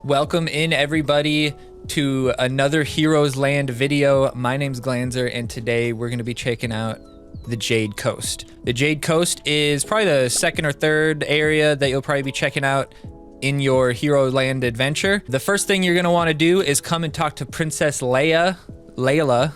Welcome in everybody to another Heroes Land video. My name's Glanzer and today we're going to be checking out the Jade Coast. The Jade Coast is probably the second or third area that you'll probably be checking out in your Hero Land adventure. The first thing you're going to want to do is come and talk to Princess Leila,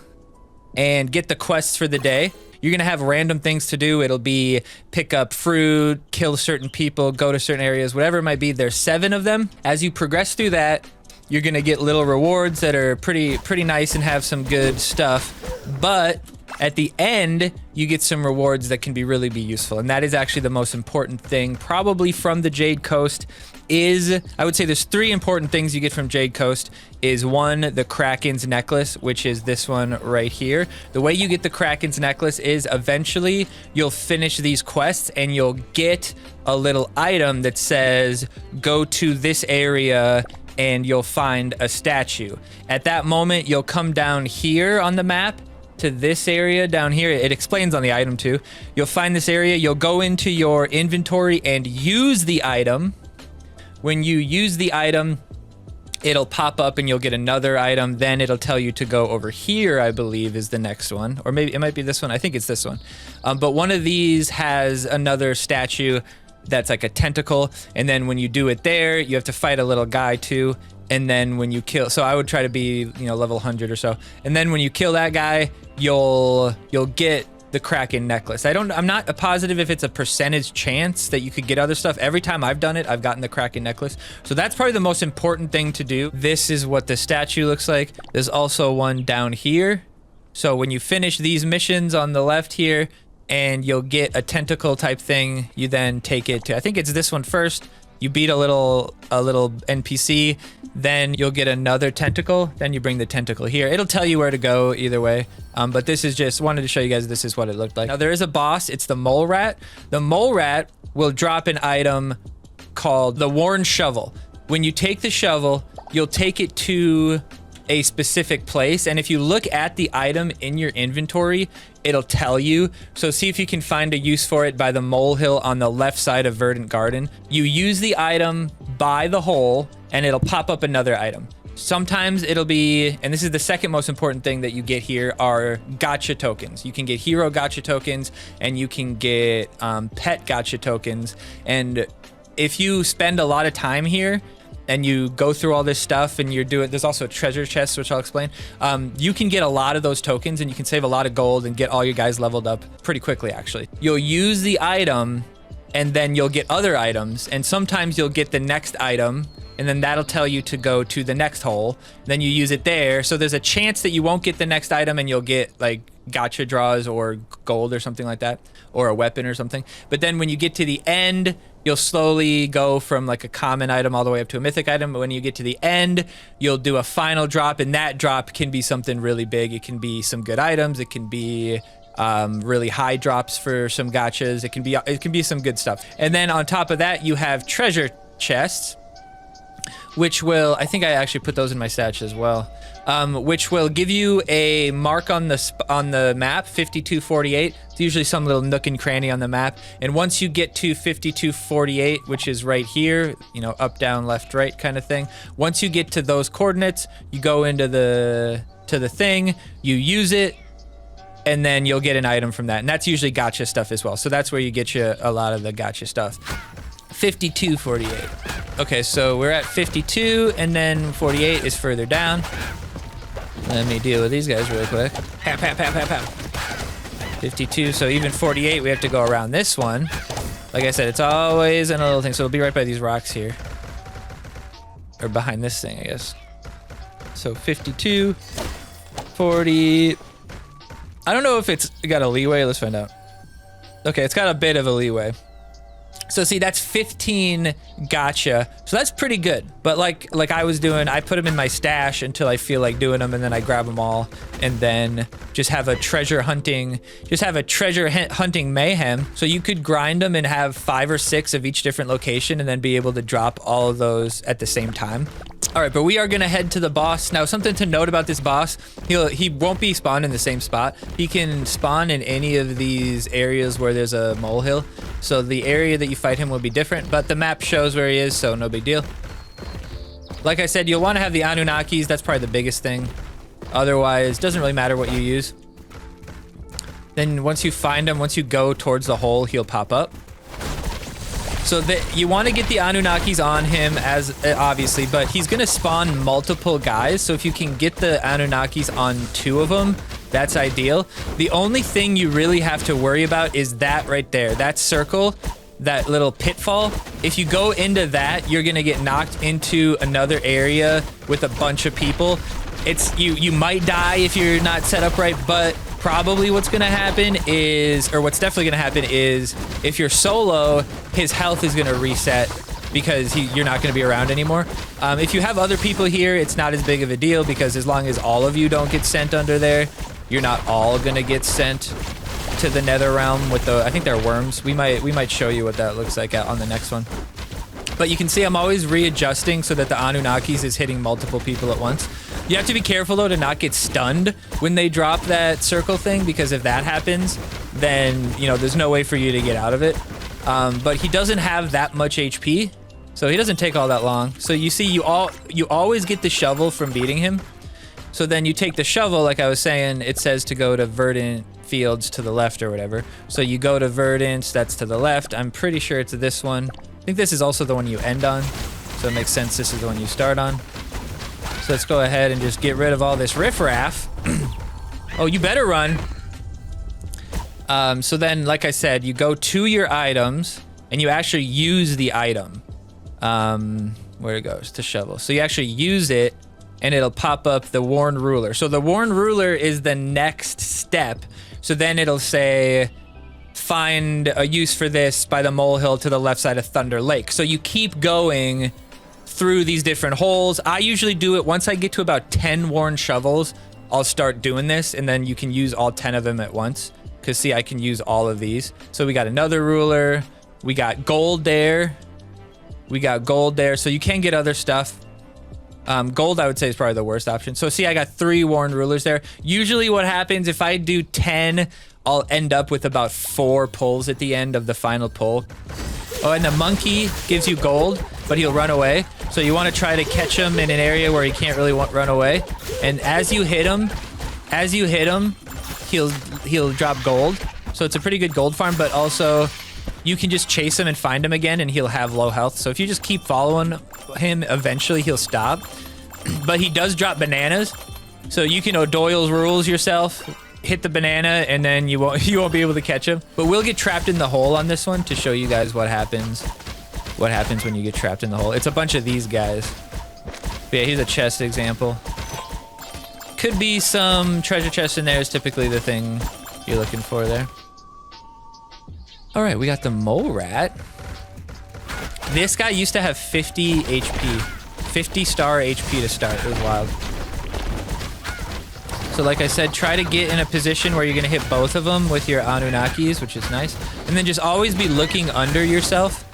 and get the quests for the day. You're gonna have random things to do. It'll be pick up fruit, kill certain people, go to certain areas, whatever it might be. There's 7 of them. As you progress through that, you're gonna get little rewards that are pretty nice and have some good stuff. But at the end, you get some rewards that can really be useful. And that is actually the most important thing, probably from the Jade Coast. I would say there's 3 important things you get from Jade Coast. Is 1, the Kraken's necklace, which is this one right here. The way you get the Kraken's necklace is eventually you'll finish these quests and you'll get a little item that says, go to this area and you'll find a statue. At that moment, you'll come down here on the map to this area down here. It explains on the item too. You'll find this area, you'll go into your inventory and use the item. When you use the item, it'll pop up and you'll get another item. Then it'll tell you to go over here, I believe is the next one. Or maybe it might be this one. I think it's this one. But one of these has another statue that's like a tentacle. And then when you do it there, you have to fight a little guy too. And then when you kill, so I would try to be, level 100 or so. And then when you kill that guy, you'll get the Kraken necklace. I'm not positive if it's a percentage chance that you could get other stuff. Every time I've done it, I've gotten the Kraken necklace. So that's probably the most important thing to do. This is what the statue looks like. There's also one down here. So when you finish these missions on the left here and you'll get a tentacle type thing, you then take it to, I think it's this one first. You beat a little NPC, then you'll get another tentacle, then you bring the tentacle here. It'll tell you where to go either way, but this is just, wanted to show you guys this is what it looked like. Now there is a boss, it's the mole rat. The mole rat will drop an item called the worn shovel. When you take the shovel, you'll take it to a specific place, and if you look at the item in your inventory, it'll tell you. So see if you can find a use for it by the molehill on the left side of Verdant Garden. You use the item by the hole and it'll pop up another item. Sometimes it'll be, and this is the second most important thing that you get here, are gacha tokens. You can get hero gacha tokens and you can get pet gacha tokens. And if you spend a lot of time here and you go through all this stuff and you're doing, there's also a treasure chest, which I'll explain. You can get a lot of those tokens and you can save a lot of gold and get all your guys leveled up pretty quickly, actually. You'll use the item and then you'll get other items. And sometimes you'll get the next item and then that'll tell you to go to the next hole. Then you use it there. So there's a chance that you won't get the next item and you'll get like gacha draws or gold or something like that, or a weapon or something. But then when you get to the end, you'll slowly go from like a common item all the way up to a mythic item. But when you get to the end, you'll do a final drop, and that drop can be something really big. It can be some good items. It can be really high drops for some gachas. It can be some good stuff. And then on top of that, you have treasure chests, which will, I think I actually put those in my stash as well, which will give you a mark on the map, 5248. It's usually some little nook and cranny on the map. And once you get to 5248, which is right here, up, down, left, right kind of thing. Once you get to those coordinates, you go into the thing, you use it, and then you'll get an item from that. And that's usually gacha stuff as well. So that's where you get you a lot of the gacha stuff. 5248. Okay, so we're at 52, and then 48 is further down. Let me deal with these guys real quick. Pam, pam, pam, pam, pam. 52, so even 48, we have to go around this one. Like I said, it's always in a little thing, so it'll be right by these rocks here. Or behind this thing, I guess. So 52, 40. I don't know if it's got a leeway, let's find out. Okay, it's got a bit of a leeway. So see, that's 15 gacha. So that's pretty good. But like I was doing, I put them in my stash until I feel like doing them, and then I grab them all and then just have a treasure hunting mayhem. So you could grind them and have 5 or 6 of each different location and then be able to drop all of those at the same time. All right, but we are gonna head to the boss. Now, something to note about this boss, he won't be spawned in the same spot. He can spawn in any of these areas where there's a molehill. So the area that you fight him will be different, but the map shows where he is, so no big deal. Like I said, you'll want to have the Anunnakis. That's probably the biggest thing. Otherwise, doesn't really matter what you use. Then once you find him, once you go towards the hole, he'll pop up. So you want to get the Anunnakis on him, as obviously, but he's going to spawn multiple guys. So if you can get the Anunnakis on 2 of them, that's ideal. The only thing you really have to worry about is that right there, that circle, that little pitfall. If you go into that, you're going to get knocked into another area with a bunch of people. You might die if you're not set up right, but probably what's going to happen is, or what's definitely going to happen is, if you're solo, his health is going to reset because you're not going to be around anymore. If you have other people here, it's not as big of a deal because as long as all of you don't get sent under there, you're not all going to get sent to the nether realm with the, I think they're worms. We might show you what that looks like on the next one. But you can see I'm always readjusting so that the Anunnakis is hitting multiple people at once. You have to be careful though to not get stunned when they drop that circle thing, because if that happens, then there's no way for you to get out of it. But he doesn't have that much HP, so he doesn't take all that long. So you see, you always get the shovel from beating him. So then you take the shovel, like I was saying, it says to go to verdant fields to the left or whatever. So you go to verdant, that's to the left. I'm pretty sure it's this one. I think this is also the one you end on, so it makes sense this is the one you start on. So let's go ahead and just get rid of all this riffraff. Oh, you better run. So then, like I said, you go to your items and you actually use the item. Where it goes to shovel. So you actually use it and it'll pop up the Worn Ruler. So the Worn Ruler is the next step. So then it'll say, find a use for this by the molehill to the left side of Thunder Lake. So you keep going through these different holes. I usually do it once I get to about 10 worn shovels, I'll start doing this, and then you can use all 10 of them at once. Because see, I can use all of these. So we got another ruler. We got gold there. We got gold there. So you can get other stuff. Gold, I would say, is probably the worst option. So see, I got 3 worn rulers there. Usually what happens if I do 10, I'll end up with about 4 pulls at the end of the final pull. Oh, and the monkey gives you gold, but he'll run away. So you want to try to catch him in an area where he can't really run away. And as you hit him, he'll drop gold. So it's a pretty good gold farm, but also you can just chase him and find him again and he'll have low health. So if you just keep following him, eventually he'll stop. But he does drop bananas. So you can O'Doyle's rules yourself, hit the banana, and then you won't be able to catch him. But we'll get trapped in the hole on this one to show you guys what happens. What happens when you get trapped in the hole. It's a bunch of these guys. But yeah, here's a chest example. Could be some treasure chest in there is typically the thing you're looking for there. All right, we got the mole rat. This guy used to have 50 HP. 50 star HP to start. It was wild. So like I said, try to get in a position where you're going to hit both of them with your Anunnakis, which is nice. And then just always be looking under yourself.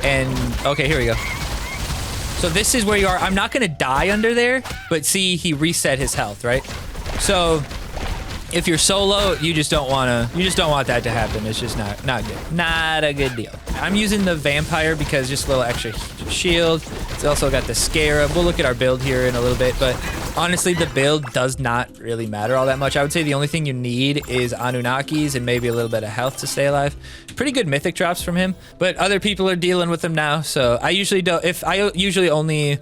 And, okay, here we go. So this is where you are. I'm not going to die under there, but see, he reset his health, right? So if you're solo, you just don't want that to happen. It's just not good. Not a good deal. I'm using the vampire because just a little extra shield. It's also got the scarab. We'll look at our build here in a little bit, but honestly, the build does not really matter all that much. I would say the only thing you need is Anunnakis and maybe a little bit of health to stay alive. Pretty good mythic drops from him, but other people are dealing with them now. So I usually don't. I usually only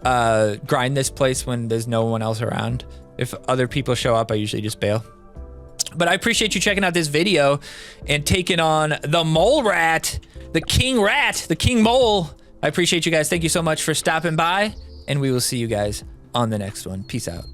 grind this place when there's no one else around. If other people show up, I usually just bail. But I appreciate you checking out this video and taking on the mole rat, the king mole. I appreciate you guys. Thank you so much for stopping by, and we will see you guys on the next one. Peace out.